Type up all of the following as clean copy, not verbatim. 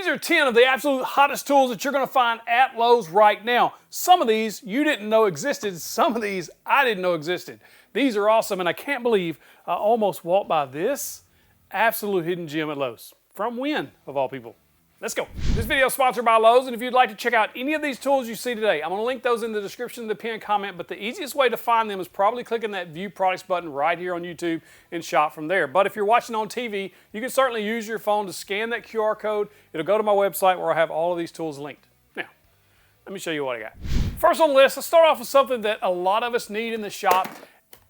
are 10 of the absolute hottest tools that you're going to find at Lowe's right now. Some of these you didn't know existed. Some of these I didn't know existed. These are awesome, and I can't believe I almost walked by this absolute hidden gem at Lowe's. From when, of all people? Let's go. This video is sponsored by Lowe's, and if you'd like to check out any of these tools you see today, I'm going to link those in the description of the pinned comment, but the easiest way to find them is probably clicking that View Products button right here on YouTube and shop from there. But if you're watching on TV, you can certainly use your phone to scan that QR code. It'll go to my website where I have all of these tools linked. Now, let me show you what I got. First on the list, let's start off with something that a lot of us need in the shop,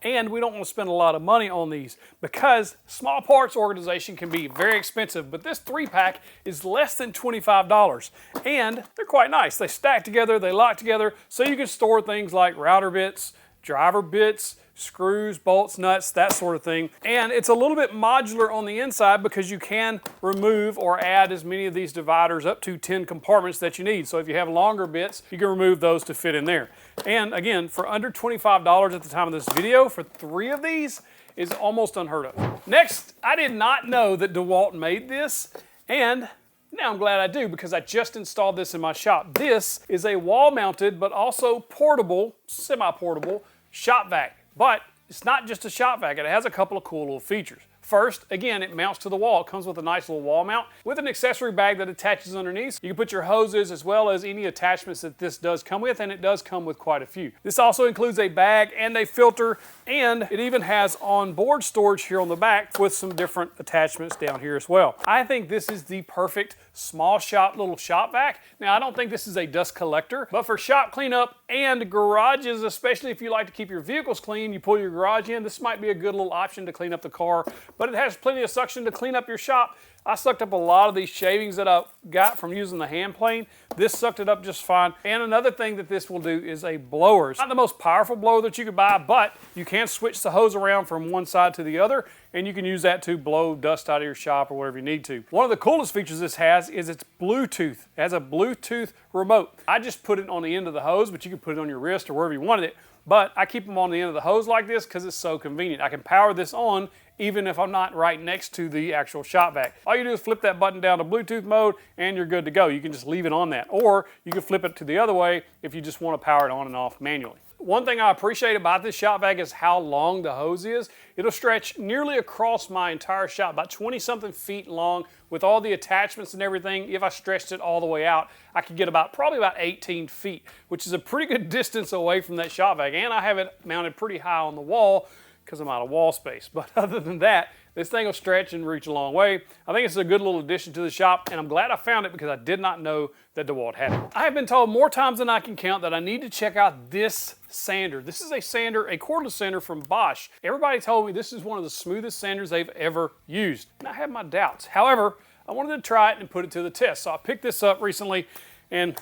and we don't want to spend a lot of money on these because small parts organization can be very expensive, but this 3-pack is less than $25, and they're quite nice. They stack together, they lock together, so you can store things like router bits, driver bits, screws, bolts, nuts, that sort of thing. And it's a little bit modular on the inside because you can remove or add as many of these dividers, up to 10 compartments that you need. So if you have longer bits, you can remove those to fit in there. And again, for under $25 at the time of this video, for 3 of these is almost unheard of. Next, I did not know that DeWalt made this, and now I'm glad I do because I just installed this in my shop. This is a wall-mounted but also portable, semi-portable shop vac. But it's not just a shop vac, it has a couple of cool little features. First, again, it mounts to the wall. It comes with a nice little wall mount with an accessory bag that attaches underneath. You can put your hoses as well as any attachments that this does come with, and it does come with quite a few. This also includes a bag and a filter, and it even has onboard storage here on the back with some different attachments down here as well. I think this is the perfect small shop little shop vac. Now, I don't think this is a dust collector, but for shop cleanup and garages, especially if you like to keep your vehicles clean, you pull your garage in, this might be a good little option to clean up the car. But it has plenty of suction to clean up your shop. I sucked up a lot of these shavings that I got from using the hand plane. This sucked it up just fine. And another thing that this will do is a blower. It's not the most powerful blower that you could buy, but you can switch the hose around from one side to the other, and you can use that to blow dust out of your shop or whatever you need to. One of the coolest features this has is it's Bluetooth. It has a Bluetooth remote. I just put it on the end of the hose, but you can put it on your wrist or wherever you wanted it. But I keep them on the end of the hose like this because it's so convenient. I can power this on even if I'm not right next to the actual shop vac. All you do is flip that button down to Bluetooth mode and you're good to go. You can just leave it on that. Or you can flip it to the other way if you just want to power it on and off manually. One thing I appreciate about this shop vac is how long the hose is. It'll stretch nearly across my entire shop, about 20-something feet long with all the attachments and everything. If I stretched it all the way out, I could get probably about 18 feet, which is a pretty good distance away from that shop vac. And I have it mounted pretty high on the wall because I'm out of wall space. But other than that, this thing will stretch and reach a long way. I think it's a good little addition to the shop, and I'm glad I found it because I did not know that DeWalt had it. I have been told more times than I can count that I need to check out this sander. This is a sander, a cordless sander from Bosch. Everybody told me this is one of the smoothest sanders they've ever used. And I have my doubts. However, I wanted to try it and put it to the test. So I picked this up recently, and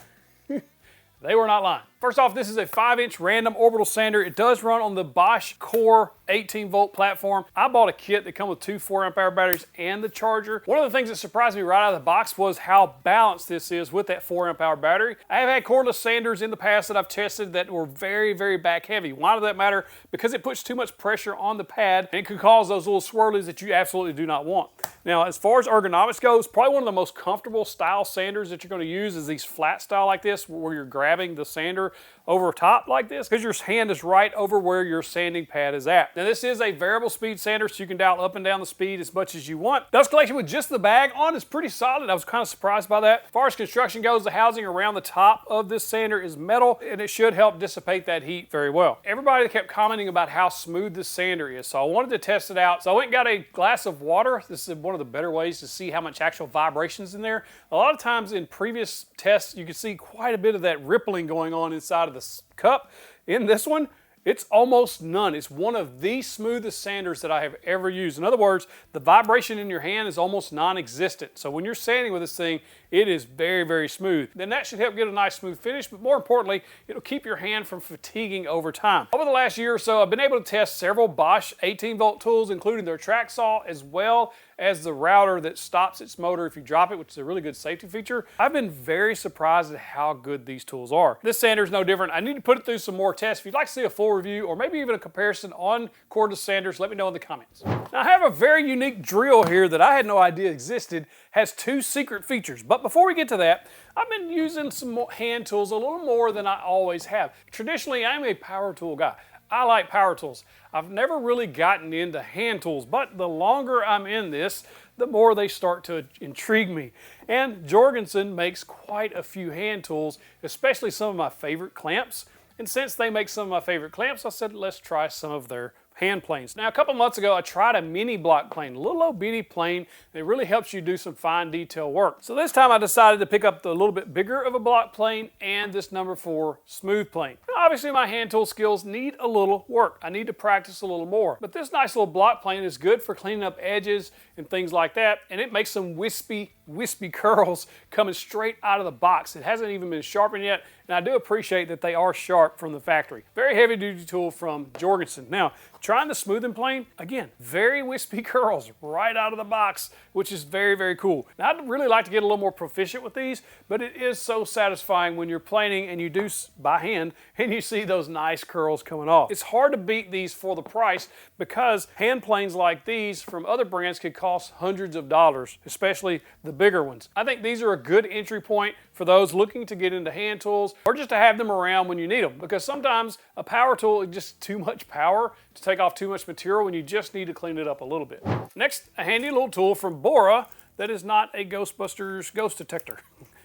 they were not lying. First off, this is a 5-inch random orbital sander. It does run on the Bosch Core 18-volt platform. I bought a kit that comes with 2 4-amp-hour batteries and the charger. One of the things that surprised me right out of the box was how balanced this is with that 4-amp-hour battery. I have had cordless sanders in the past that I've tested that were very, very back heavy. Why does that matter? Because it puts too much pressure on the pad and it can cause those little swirlies that you absolutely do not want. Now, as far as ergonomics goes, probably one of the most comfortable style sanders that you're going to use is these flat style like this, where you're grabbing the sander over top like this because your hand is right over where your sanding pad is at. Now, this is a variable speed sander, so you can dial up and down the speed as much as you want. Dust collection with just the bag on is pretty solid. I was kind of surprised by that. As far as construction goes, the housing around the top of this sander is metal, and it should help dissipate that heat very well. Everybody kept commenting about how smooth this sander is, so I wanted to test it out. So I went and got a glass of water. This is one of the better ways to see how much actual vibration is in there. A lot of times in previous tests, you can see quite a bit of that rippling going on inside of the cup. In this one, it's almost none. It's one of the smoothest sanders that I have ever used. In other words, the vibration in your hand is almost non-existent. So when you're sanding with this thing, it is very, very smooth. Then that should help get a nice smooth finish, but more importantly, it'll keep your hand from fatiguing over time. Over the last year or so, I've been able to test several Bosch 18-volt tools, including their track saw, as well as the router that stops its motor if you drop it, which is a really good safety feature. I've been very surprised at how good these tools are. This sander is no different. I need to put it through some more tests. If you'd like to see a full review or maybe even a comparison on cordless sanders, let me know in the comments. Now, I have a very unique drill here that I had no idea existed. Has 2 secret features. But before we get to that, I've been using some more hand tools a little more than I always have. Traditionally, I'm a power tool guy. I like power tools. I've never really gotten into hand tools, but the longer I'm in this, the more they start to intrigue me. And Jorgensen makes quite a few hand tools, especially some of my favorite clamps. And since they make some of my favorite clamps, I said, let's try some of their hand planes. Now, a couple months ago, I tried a mini block plane, a little old bitty plane that really helps you do some fine detail work. So this time I decided to pick up the little bit bigger of a block plane and this number 4 smooth plane. Now, obviously my hand tool skills need a little work. I need to practice a little more, but this nice little block plane is good for cleaning up edges and things like that, and it makes some wispy curls coming straight out of the box. It hasn't even been sharpened yet, and I do appreciate that they are sharp from the factory. Very heavy duty tool from Jorgensen. Now, trying the smoothing plane, again, very wispy curls right out of the box, which is very, very cool. Now, I'd really like to get a little more proficient with these, but it is so satisfying when you're planing and you do by hand and you see those nice curls coming off. It's hard to beat these for the price because hand planes like these from other brands could cost hundreds of dollars, especially the bigger ones. I think these are a good entry point for those looking to get into hand tools or just to have them around when you need them, because sometimes a power tool is just too much power to take off too much material when you just need to clean it up a little bit. Next, a handy little tool from Bora that is not a Ghostbusters ghost detector.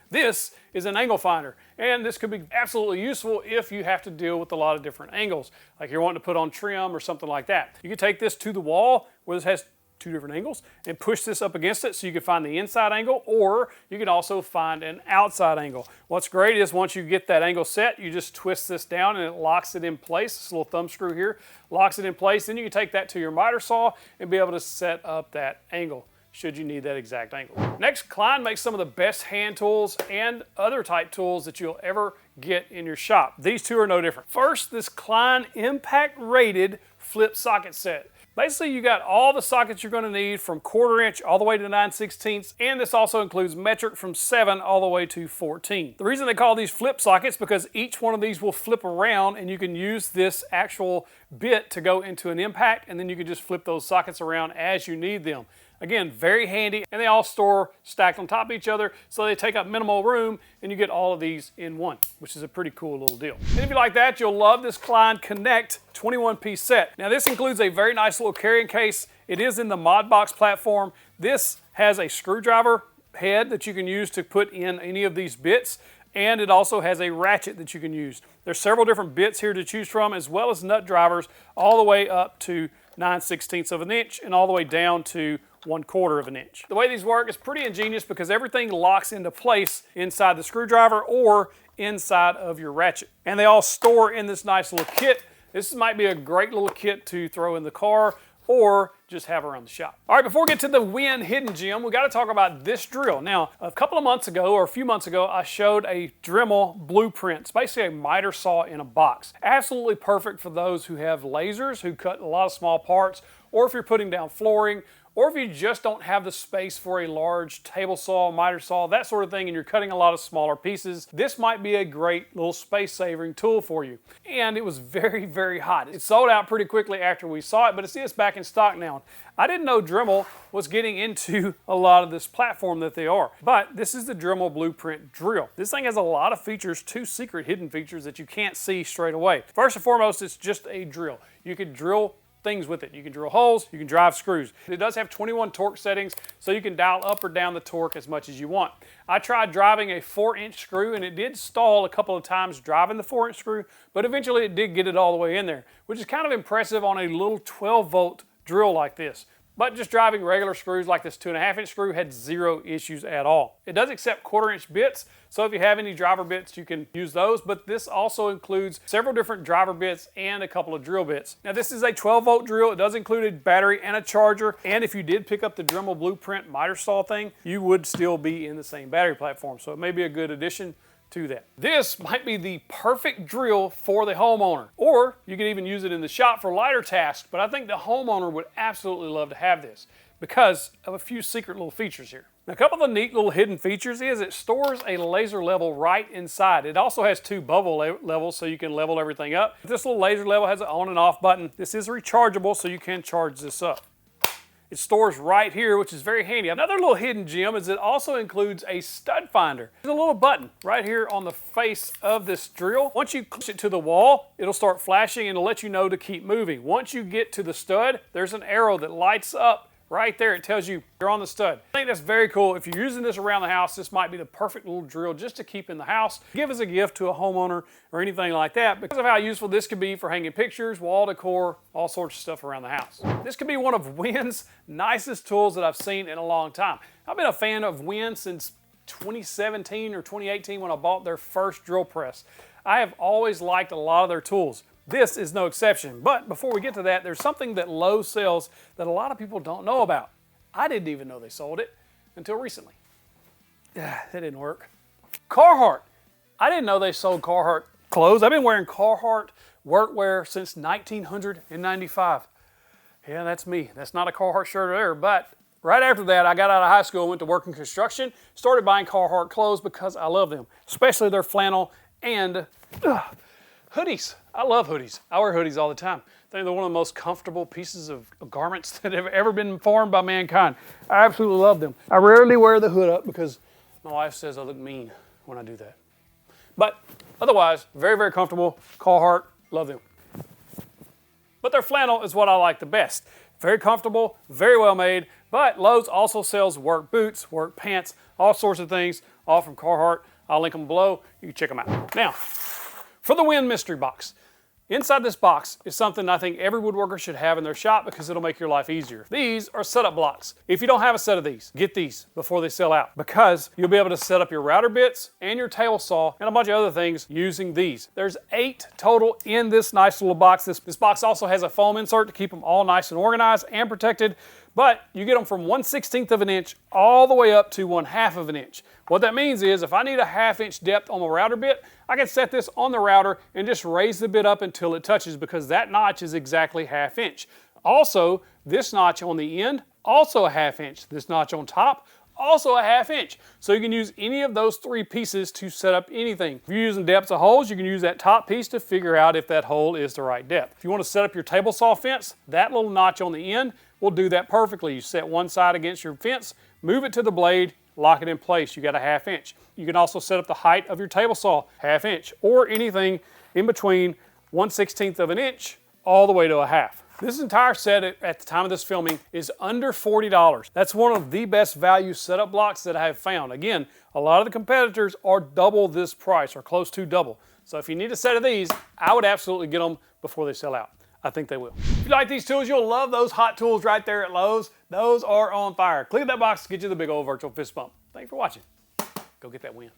This is an angle finder, and this could be absolutely useful if you have to deal with a lot of different angles, like you're wanting to put on trim or something like that. You can take this to the wall where this has 2 different angles and push this up against it so you can find the inside angle, or you can also find an outside angle. What's great is once you get that angle set, you just twist this down and it locks it in place. This little thumb screw here locks it in place. Then you can take that to your miter saw and be able to set up that angle should you need that exact angle. Next, Klein makes some of the best hand tools and other type tools that you'll ever get in your shop. These 2 are no different. First, this Klein impact rated flip socket set. Basically, you got all the sockets you're going to need from 1/4 inch all the way to 9/16, and this also includes metric from 7 all the way to 14. The reason they call these flip sockets because each one of these will flip around, and you can use this actual bit to go into an impact, and then you can just flip those sockets around as you need them. Again, very handy, and they all store stacked on top of each other, so they take up minimal room, and you get all of these in one, which is a pretty cool little deal. And if you like that, you'll love this Klein Connect 21-piece set. Now, this includes a very nice little carrying case. It is in the Mod Box platform. This has a screwdriver head that you can use to put in any of these bits, and it also has a ratchet that you can use. There's several different bits here to choose from, as well as nut drivers, all the way up to 9/16 of an inch and all the way down to 1/4 of an inch. The way these work is pretty ingenious because everything locks into place inside the screwdriver or inside of your ratchet. And they all store in this nice little kit. This might be a great little kit to throw in the car or just have around the shop. All right, before we get to the Win Hidden Gem, we got to talk about this drill. Now, a couple of months ago, or a few months ago, I showed a Dremel blueprint. It's basically a miter saw in a box. Absolutely perfect for those who have lasers, who cut a lot of small parts, or if you're putting down flooring, or if you just don't have the space for a large table saw, miter saw, that sort of thing, and you're cutting a lot of smaller pieces, this might be a great little space-saving tool for you. And it was very, very hot. It sold out pretty quickly after we saw it, but it's back in stock now. I didn't know Dremel was getting into a lot of this platform that they are, but this is the Dremel Blueprint drill. This thing has a lot of features, 2 secret hidden features that you can't see straight away. First and foremost, it's just a drill. You can drill things with it. You can drill holes, you can drive screws. It does have 21 torque settings, so you can dial up or down the torque as much as you want. I tried driving a 4-inch screw, and it did stall a couple of times driving the 4-inch screw, but eventually it did get it all the way in there, which is kind of impressive on a little 12-volt drill like this. But just driving regular screws like this 2.5-inch screw had 0 issues at all. It does accept 1/4-inch bits, so if you have any driver bits, you can use those, but this also includes several different driver bits and a couple of drill bits. Now, this is a 12-volt drill. It does include a battery and a charger, and if you did pick up the Dremel Blueprint miter saw thing, you would still be in the same battery platform, so it may be a good addition to that. This might be the perfect drill for the homeowner, or you can even use it in the shop for lighter tasks, but I think the homeowner would absolutely love to have this. because of a few secret little features here. Now, a couple of the neat little hidden features is it stores a laser level right inside. It also has two bubble levels so you can level everything up. This little laser level has an on and off button. This is rechargeable so you can charge this up. It stores right here, which is very handy. Another little hidden gem is it also includes a stud finder. There's a little button right here on the face of this drill. Once you push it to the wall, it'll start flashing and it'll let you know to keep moving. Once you get to the stud, there's an arrow that lights up right there. It tells you you're on the stud. I think that's very cool. If you're using this around the house, this might be the perfect little drill just to keep in the house. Give as a gift to a homeowner or anything like that because of how useful this could be for hanging pictures, wall decor, all sorts of stuff around the house. This could be one of Win's nicest tools that I've seen in a long time. I've been a fan of Win since 2017 or 2018 when I bought their first drill press. I have always liked a lot of their tools. This is no exception. But before we get to that, there's something that Lowe sells that a lot of people don't know about. I didn't even know they sold it until recently. That didn't work. Carhartt. I didn't know they sold Carhartt clothes. I've been wearing Carhartt workwear since 1995. Yeah, that's me. That's not a Carhartt shirt there, but right after that, I got out of high school, went to work in construction, started buying Carhartt clothes because I love them, especially their flannel and hoodies. I love hoodies. I wear hoodies all the time. I think they're one of the most comfortable pieces of garments that have ever been formed by mankind. I absolutely love them. I rarely wear the hood up because my wife says I look mean when I do that. But otherwise, very, very comfortable. Carhartt, love them. But their flannel is what I like the best. Very comfortable, very well made, but Lowe's also sells work boots, work pants, all sorts of things, all from Carhartt. I'll link them below. You can check them out. Now, for the Win mystery box. Inside this box is something I think every woodworker should have in their shop because it'll make your life easier. These are setup blocks. If you don't have a set of these, get these before they sell out because you'll be able to set up your router bits and your table saw and a bunch of other things using these. There's 8 total in this nice little box. This box also has a foam insert to keep them all nice and organized and protected, but you get them from 1/16 of an inch all the way up to 1/2 of an inch. What that means is if I need a 1/2 inch depth on my router bit, I can set this on the router and just raise the bit up until it touches because that notch is exactly 1/2 inch. Also, this notch on the end, also a 1/2 inch. This notch on top, also a 1/2 inch. So you can use any of those 3 pieces to set up anything. If you're using depths of holes, you can use that top piece to figure out if that hole is the right depth. If you want to set up your table saw fence, that little notch on the end will do that perfectly. You set one side against your fence, move it to the blade, lock it in place. You got a 1/2 inch. You can also set up the height of your table saw, 1/2 inch, or anything in between 1/16 of an inch all the way to a 1/2. This entire set at the time of this filming is under $40. That's one of the best value setup blocks that I have found. Again, a lot of the competitors are double this price or close to double. So if you need a set of these, I would absolutely get them before they sell out. I think they will. If you like these tools, you'll love those hot tools right there at Lowe's. Those are on fire. Click that box to get you the big old virtual fist bump. Thanks for watching. Go get that win.